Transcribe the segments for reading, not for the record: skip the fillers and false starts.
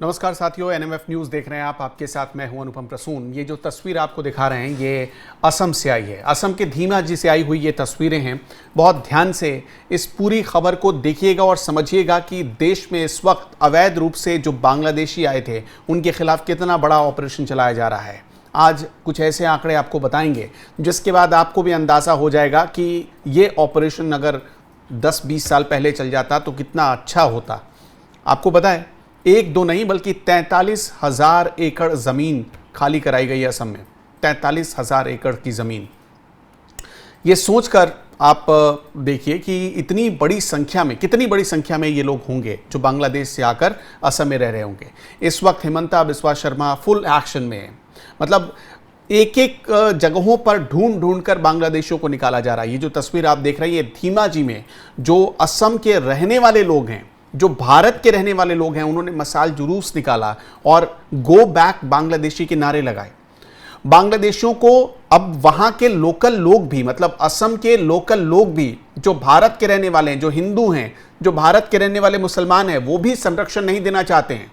नमस्कार साथियों, NMF news देख रहे हैं आप। आपके साथ मैं हूं अनुपम प्रसून। ये जो तस्वीर आपको दिखा रहे हैं ये असम से आई है। असम के धीमाजी से आई हुई ये तस्वीरें हैं। बहुत ध्यान से इस पूरी खबर को देखिएगा और समझिएगा कि देश में इस वक्त अवैध रूप से जो बांग्लादेशी आए थे उनके खिलाफ कितना बड़ा ऑपरेशन चलाया जा रहा है। आज कुछ ऐसे आंकड़े आपको बताएंगे जिसके बाद आपको भी अंदाज़ा हो जाएगा कि ये ऑपरेशन अगर 10-20 साल पहले चल जाता तो कितना अच्छा होता। आपको पता है, एक दो नहीं बल्कि 43,000 एकड़ ज़मीन खाली कराई गई है असम में। 43,000 एकड़ की ज़मीन। ये सोचकर आप देखिए कि इतनी बड़ी संख्या में, कितनी बड़ी संख्या में ये लोग होंगे जो बांग्लादेश से आकर असम में रह रहे होंगे। इस वक्त हिमंता बिस्वा शर्मा फुल एक्शन में है। मतलब एक एक जगहों पर ढूंढ ढूंढ कर बांग्लादेशियों को निकाला जा रहा है। ये जो तस्वीर आप देख रहे हैं ये धीमाजी में जो असम के रहने वाले लोग हैं, जो भारत के रहने वाले लोग हैं, उन्होंने मसाल जुलूस निकाला और गो बैक बांग्लादेशी के नारे लगाए। बांग्लादेशियों को अब वहां के लोकल लोग भी, मतलब असम के लोकल लोग भी जो भारत के रहने वाले हैं, जो हिंदू हैं, जो भारत के रहने वाले मुसलमान हैं, वो भी संरक्षण नहीं देना चाहते हैं।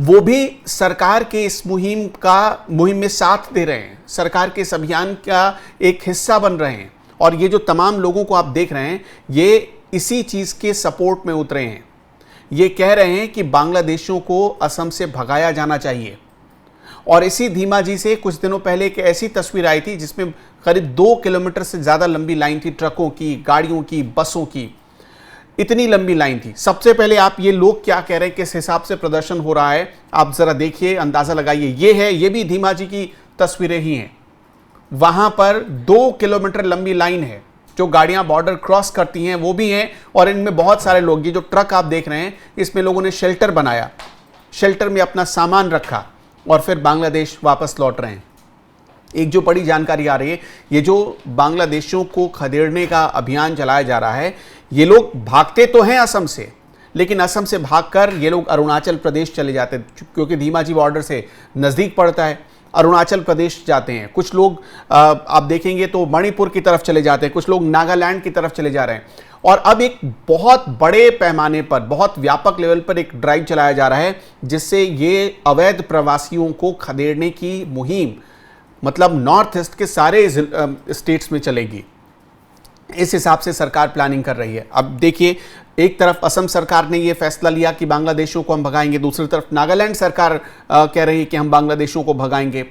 वो भी सरकार के इस मुहिम में साथ दे रहे हैं, सरकार के इस अभियान का एक हिस्सा बन रहे हैं। और ये जो तमाम लोगों को आप देख रहे हैं ये इसी चीज के सपोर्ट में उतरे हैं। ये कह रहे हैं कि बांग्लादेशियों को असम से भगाया जाना चाहिए। और इसी धीमाजी से कुछ दिनों पहले एक ऐसी तस्वीर आई थी जिसमें करीब 2 किलोमीटर से ज्यादा लंबी लाइन थी, ट्रकों की, गाड़ियों की, बसों की, इतनी लंबी लाइन थी। सबसे पहले आप ये लोग क्या कह रहे हैं, किस हिसाब से प्रदर्शन हो रहा है, आप जरा देखिए, अंदाजा लगाइए। ये भी धीमाजी की तस्वीरें ही हैं। वहां पर 2 किलोमीटर लंबी लाइन है, जो गाड़ियां बॉर्डर क्रॉस करती हैं वो भी हैं, और इनमें बहुत सारे लोग, ये जो ट्रक आप देख रहे हैं इसमें लोगों ने शेल्टर बनाया, शेल्टर में अपना सामान रखा और फिर बांग्लादेश वापस लौट रहे हैं। एक जो बड़ी जानकारी आ रही है, ये जो बांग्लादेशियों को खदेड़ने का अभियान चलाया जा रहा है, ये लोग भागते तो हैं असम से, लेकिन असम से भागकर ये लोग अरुणाचल प्रदेश चले जाते हैं, क्योंकि धीमाजी बॉर्डर से नज़दीक पड़ता है। अरुणाचल प्रदेश जाते हैं कुछ लोग, आप देखेंगे तो मणिपुर की तरफ चले जाते हैं, कुछ लोग नागालैंड की तरफ चले जा रहे हैं। और अब एक बहुत बड़े पैमाने पर, बहुत व्यापक लेवल पर एक ड्राइव चलाया जा रहा है जिससे ये अवैध प्रवासियों को खदेड़ने की मुहिम, मतलब नॉर्थ ईस्ट के सारे स्टेट्स में चलेगी। इस हिसाब से सरकार प्लानिंग कर रही है। अब देखिए, एक तरफ असम सरकार ने यह फैसला लिया कि बांग्लादेशियों को हम भगाएंगे, दूसरी तरफ नागालैंड सरकार कह रही है कि हम बांग्लादेशियों को भगाएंगे।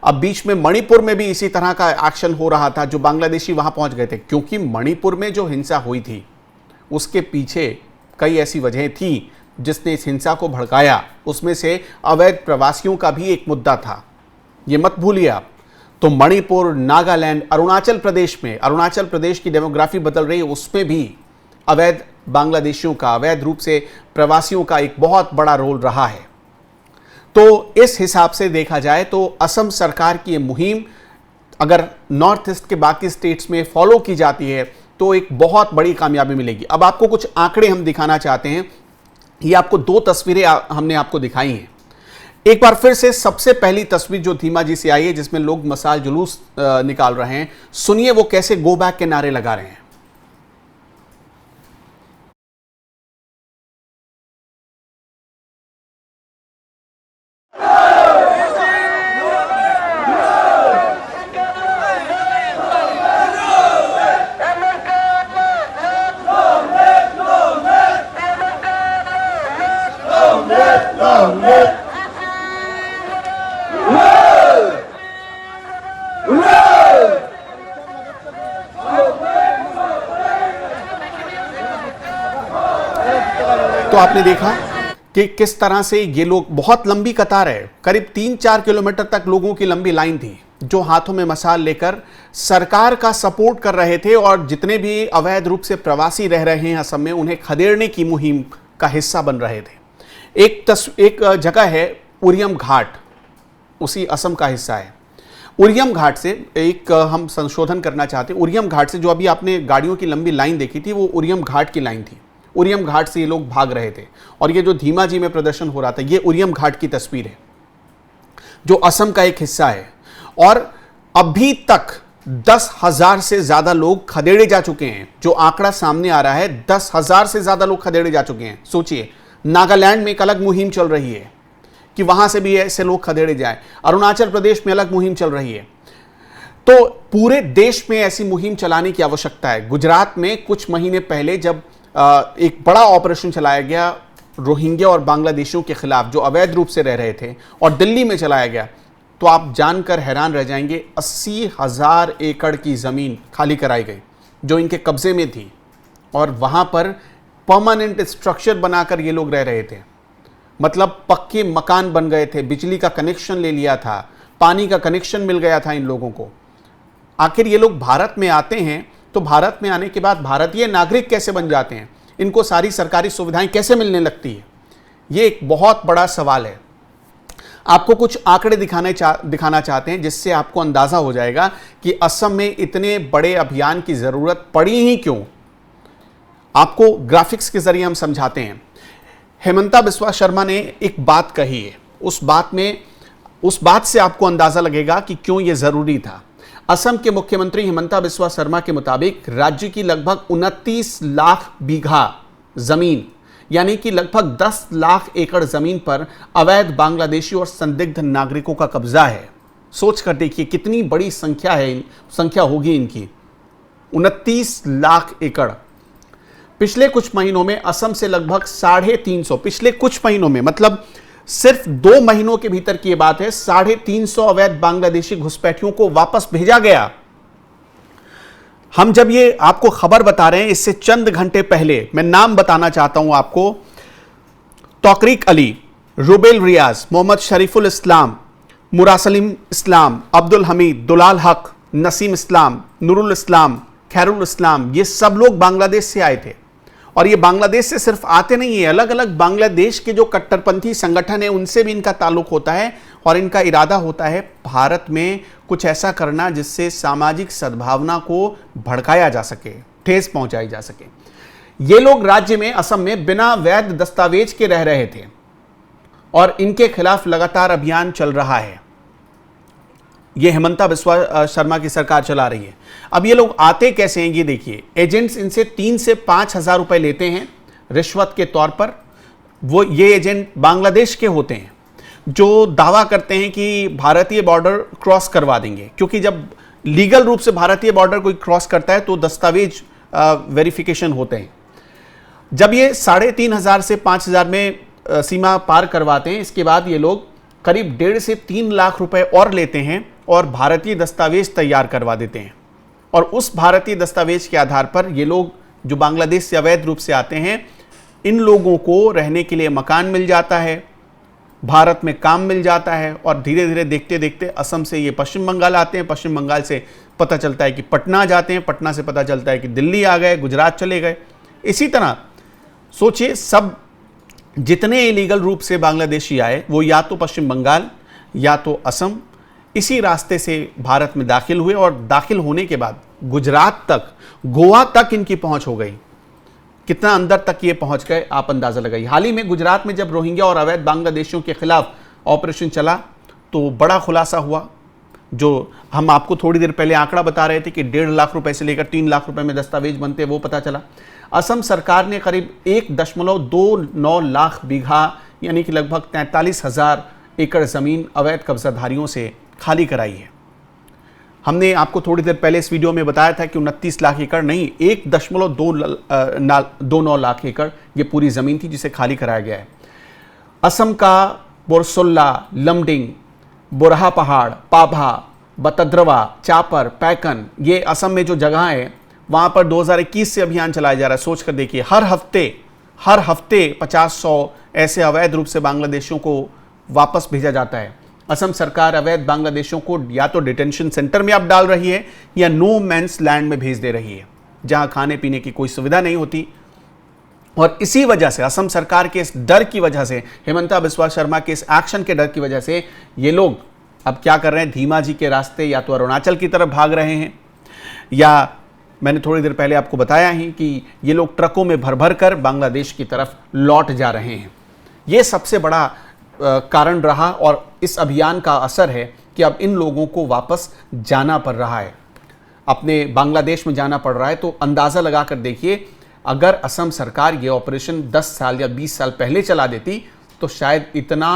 अब बीच में मणिपुर में भी इसी तरह का एक्शन हो रहा था, जो बांग्लादेशी वहां पहुंच गए थे, क्योंकि मणिपुर में जो हिंसा हुई थी उसके पीछे कई ऐसी वजहें थी जिसने इस हिंसा को भड़काया। उसमें से अवैध प्रवासियों का भी एक मुद्दा था, ये मत भूलिए आप। तो मणिपुर, नागालैंड, अरुणाचल प्रदेश में, अरुणाचल प्रदेश की डेमोग्राफी बदल रही है, उसमें भी अवैध बांग्लादेशियों का, अवैध रूप से प्रवासियों का एक बहुत बड़ा रोल रहा है। तो इस हिसाब से देखा जाए तो असम सरकार की ये मुहिम अगर नॉर्थ ईस्ट के बाकी स्टेट्स में फॉलो की जाती है तो एक बहुत बड़ी कामयाबी मिलेगी। अब आपको कुछ आंकड़े हम दिखाना चाहते हैं। ये आपको 2 तस्वीरें हमने आपको दिखाई हैं। एक बार फिर से सबसे पहली तस्वीर जो धीमाजी से आई है, जिसमें लोग मसाल जुलूस निकाल रहे हैं, सुनिए वो कैसे गो बैक के नारे लगा रहे हैं। तो आपने देखा कि किस तरह से ये लोग, बहुत लंबी कतार है, करीब 3-4 किलोमीटर तक लोगों की लंबी लाइन थी जो हाथों में मसाल लेकर सरकार का सपोर्ट कर रहे थे और जितने भी अवैध रूप से प्रवासी रह रहे हैं असम में उन्हें खदेड़ने की मुहिम का हिस्सा बन रहे थे। एक जगह है उरियम घाट, उसी असम का हिस्सा है। उरियम घाट से एक हम संशोधन करना चाहते हैं। उरियम घाट से जो अभी आपने गाड़ियों की लंबी लाइन देखी थी वो उरियम घाट की लाइन थी। उरियम घाट से ये लोग भाग रहे थे और ये जो धीमाजी में प्रदर्शन हो रहा था ये उरियम घाट की तस्वीर है जो असम का एक हिस्सा है। और अभी तक 10,000 से ज्यादा लोग खदेड़े जा चुके हैं। जो आंकड़ा सामने आ रहा है, 10,000 से ज्यादा लोग खदेड़े जा चुके हैं। सोचिए, नागालैंड में एक अलग मुहिम चल रही है कि वहां से भी ऐसे लोग खदेड़े जाए। अरुणाचल प्रदेश में अलग मुहिम चल रही है। तो पूरे देश में ऐसी मुहिम चलाने की आवश्यकता है। गुजरात में कुछ महीने पहले जब एक बड़ा ऑपरेशन चलाया गया रोहिंग्या और बांग्लादेशियों के खिलाफ जो अवैध रूप से रह रहे थे, और दिल्ली में चलाया गया, तो आप जानकर हैरान रह जाएंगे 80,000 एकड़ की जमीन खाली कराई गई जो इनके कब्जे में थी, और वहां पर परमानेंट स्ट्रक्चर बनाकर ये लोग रह रहे थे। मतलब पक्के मकान बन गए थे, बिजली का कनेक्शन ले लिया था, पानी का कनेक्शन मिल गया था इन लोगों को। आखिर ये लोग भारत में आते हैं तो भारत में आने के बाद भारतीय नागरिक कैसे बन जाते हैं, इनको सारी सरकारी सुविधाएं कैसे मिलने लगती है, ये एक बहुत बड़ा सवाल है। आपको कुछ आंकड़े दिखाना चाहते हैं जिससे आपको अंदाजा हो जाएगा कि असम में इतने बड़े अभियान की जरूरत पड़ी ही क्यों। आपको ग्राफिक्स के जरिए हम समझाते हैं। हेमंता बिस्वा शर्मा ने एक बात कही है, उस बात से आपको अंदाजा लगेगा कि क्यों यह जरूरी था। असम के मुख्यमंत्री हेमंता बिस्वा शर्मा के मुताबिक राज्य की लगभग 29 लाख बीघा जमीन यानी कि लगभग 10 लाख एकड़ जमीन पर अवैध बांग्लादेशी और संदिग्ध नागरिकों का कब्जा है। सोच कर देखिए कितनी बड़ी संख्या होगी इनकी, 29 लाख एकड़। पिछले कुछ महीनों में असम से लगभग 350, पिछले कुछ महीनों में मतलब सिर्फ 2 महीनों के भीतर की यह बात है, 350 अवैध बांग्लादेशी घुसपैठियों को वापस भेजा गया। हम जब ये आपको खबर बता रहे हैं, इससे चंद घंटे पहले मैं नाम बताना चाहता हूं आपको, तौकरीक अली, रुबेल रियाज, मोहम्मद शरीफुल इस्लाम, मुरासलिम इस्लाम, अब्दुल हमीद, दुलाल हक, नसीम इस्लाम, नूरुल इस्लाम, खैरुल इस्लाम, ये सब लोग बांग्लादेश से आए थे। और ये बांग्लादेश से सिर्फ आते नहीं है, अलग अलग बांग्लादेश के जो कट्टरपंथी संगठन है उनसे भी इनका ताल्लुक होता है, और इनका इरादा होता है भारत में कुछ ऐसा करना जिससे सामाजिक सद्भावना को भड़काया जा सके, ठेस पहुंचाई जा सके। ये लोग राज्य में, असम में बिना वैध दस्तावेज के रह रहे थे और इनके खिलाफ लगातार अभियान चल रहा है। ये हेमंता बिस्वा शर्मा की सरकार चला रही है। अब ये लोग आते कैसे हैं ये देखिए। एजेंट्स इनसे 3 से 5 हजार रुपए लेते हैं रिश्वत के तौर पर। ये एजेंट बांग्लादेश के होते हैं जो दावा करते हैं कि भारतीय बॉर्डर क्रॉस करवा देंगे, क्योंकि जब लीगल रूप से भारतीय बॉर्डर कोई क्रॉस करता है तो दस्तावेज वेरिफिकेशन होते हैं। जब ये 3,500 से 5,000 में सीमा पार करवाते हैं, इसके बाद ये लोग करीब 1.5 से 3 लाख रुपए और लेते हैं और भारतीय दस्तावेज तैयार करवा देते हैं। और उस भारतीय दस्तावेज के आधार पर ये लोग जो बांग्लादेश से अवैध रूप से आते हैं, इन लोगों को रहने के लिए मकान मिल जाता है, भारत में काम मिल जाता है, और धीरे धीरे देखते देखते असम से ये पश्चिम बंगाल आते हैं, पश्चिम बंगाल से पता चलता है कि पटना जाते हैं, पटना से पता चलता है कि दिल्ली आ गए, गुजरात चले गए। इसी तरह सोचिए, सब जितने इलीगल रूप से बांग्लादेशी आए वो या तो पश्चिम बंगाल या तो असम, इसी रास्ते से भारत में दाखिल हुए, और दाखिल होने के बाद गुजरात तक, गोवा तक इनकी पहुंच हो गई। कितना अंदर तक ये पहुंच गए आप अंदाजा लगाइए। हाल ही में गुजरात में जब रोहिंग्या और अवैध बांग्लादेशियों के खिलाफ ऑपरेशन चला तो बड़ा खुलासा हुआ, जो हम आपको थोड़ी देर पहले आंकड़ा बता रहे थे कि 1.5 लाख रुपए से लेकर 3 लाख रुपए में दस्तावेज बनते, वो पता चला। असम सरकार ने करीब 1.29 लाख बीघा यानी कि लगभग 43,000 एकड़ जमीन अवैध कब्जाधारियों से खाली कराई है। हमने आपको थोड़ी देर पहले इस वीडियो में बताया था कि 29 लाख एकड़ नहीं, 1.29 लाख एकड़ ये पूरी जमीन थी जिसे खाली कराया गया है। असम का बोरसोल्ला, लमडिंग, बोरहा पहाड़, पाभा, बतद्रवा, चापर, पैकन, ये असम में जो जगह है वहां पर 2021 से अभियान चलाया जा रहा है। सोच कर देखिए, हर हफ्ते 50-100 ऐसे अवैध रूप से बांग्लादेशियों को वापस भेजा जाता है। असम सरकार अवैध बांग्लादेशियों को या तो डिटेंशन सेंटर में अब डाल रही है या नो मैंस लैंड में भेज दे रही है, जहां खाने पीने की कोई सुविधा नहीं होती। और इसी वजह से, असम सरकार के इस डर की वजह से, हेमंता बिस्वा शर्मा के इस एक्शन के डर की वजह से ये लोग अब क्या कर रहे हैं, धीमा जी के रास्ते या तो अरुणाचल की तरफ भाग रहे हैं, या मैंने थोड़ी देर पहले आपको बताया ही कि ये लोग ट्रकों में भर भर कर बांग्लादेश की तरफ लौट जा रहे हैं। ये सबसे बड़ा कारण रहा, और इस अभियान का असर है कि अब इन लोगों को वापस जाना पड़ रहा है, अपने बांग्लादेश में जाना पड़ रहा है। तो अंदाज़ा लगा कर देखिए, अगर असम सरकार ये ऑपरेशन 10 साल या 20 साल पहले चला देती तो शायद इतना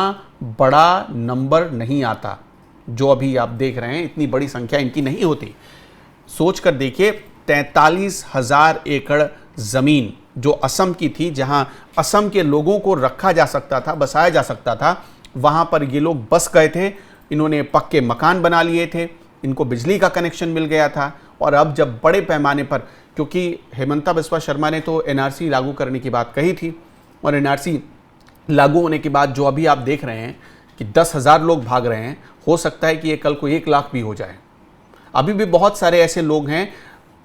बड़ा नंबर नहीं आता जो अभी आप देख रहे हैं। इतनी बड़ी संख्या इनकी नहीं होती। सोच कर देखिए, 43,000 एकड़ ज़मीन जो असम की थी, जहां असम के लोगों को रखा जा सकता था, बसाया जा सकता था, वहां पर ये लोग बस गए थे। इन्होंने पक्के मकान बना लिए थे, इनको बिजली का कनेक्शन मिल गया था। और अब जब बड़े पैमाने पर, क्योंकि हेमंता बिस्वा शर्मा ने तो एनआरसी लागू करने की बात कही थी, और एनआरसी लागू होने के बाद जो अभी आप देख रहे हैं कि 10,000 लोग भाग रहे हैं, हो सकता है कि ये कल को 1 लाख भी हो जाए। अभी भी बहुत सारे ऐसे लोग हैं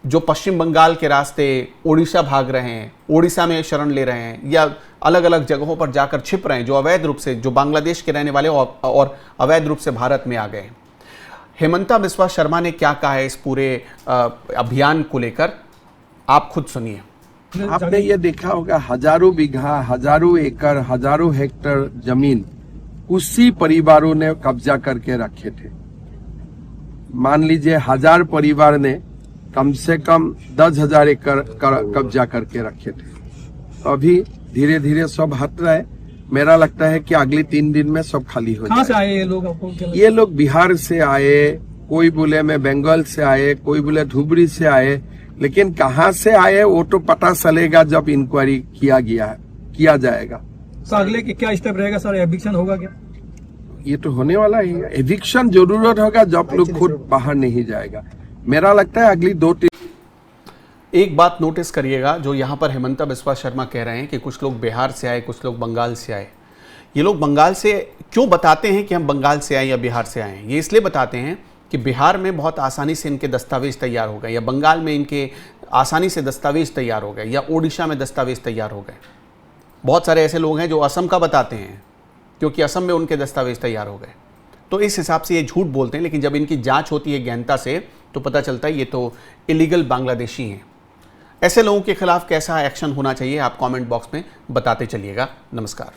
जो पश्चिम बंगाल के रास्ते ओडिशा भाग रहे हैं, ओडिशा में शरण ले रहे हैं, या अलग अलग जगहों पर जाकर छिप रहे हैं, जो अवैध रूप से, जो बांग्लादेश के रहने वाले और अवैध रूप से भारत में आ गए हैं। हेमंता बिस्वा शर्मा ने क्या कहा है इस पूरे अभियान को लेकर, आप खुद सुनिए। आपने ये देखा होगा, हजारों बीघा, हजारों एकड़, हजारों हेक्टेयर जमीन उसी परिवारों ने कब्जा करके रखे थे। मान लीजिए 1000 परिवार ने कम से कम 10,000 एकड़ कब्जा करके रखे थे। अभी धीरे धीरे सब हट रहे। मेरा लगता है कि अगले 3 दिन में सब खाली हो जाए। कहाँ से आए ये लोग आपको? ये लोग बिहार से आए, कोई बोले मैं बंगाल से आए, कोई बोले धुबरी से आए, लेकिन कहाँ से आए वो तो पता चलेगा जब इंक्वायरी किया जाएगा। तो अगले के क्या स्टेप रहेगा सर? एविक्शन होगा क्या? ये तो होने वाला ही है। एविक्शन जरूरत होगा जब लोग खुद बाहर नहीं जाएगा। मेरा लगता है अगली 2-3। एक बात नोटिस करिएगा, जो यहाँ पर हेमंता बिस्वा शर्मा कह रहे हैं कि कुछ लोग बिहार से आए, कुछ लोग बंगाल से आए। ये लोग बंगाल से क्यों बताते हैं कि हम बंगाल से आए या बिहार से आए? ये इसलिए बताते हैं कि बिहार में बहुत आसानी से इनके दस्तावेज तैयार हो गए, या बंगाल में इनके आसानी से दस्तावेज तैयार हो गए, या ओडिशा में दस्तावेज तैयार हो गए। बहुत सारे ऐसे लोग हैं जो असम का बताते हैं क्योंकि असम में उनके दस्तावेज तैयार हो गए। तो इस हिसाब से ये झूठ बोलते हैं, लेकिन जब इनकी जांच होती है गहनता से तो पता चलता है ये तो इलीगल बांग्लादेशी हैं। ऐसे लोगों के खिलाफ कैसा एक्शन होना चाहिए, आप कमेंट बॉक्स में बताते चलिएगा। नमस्कार।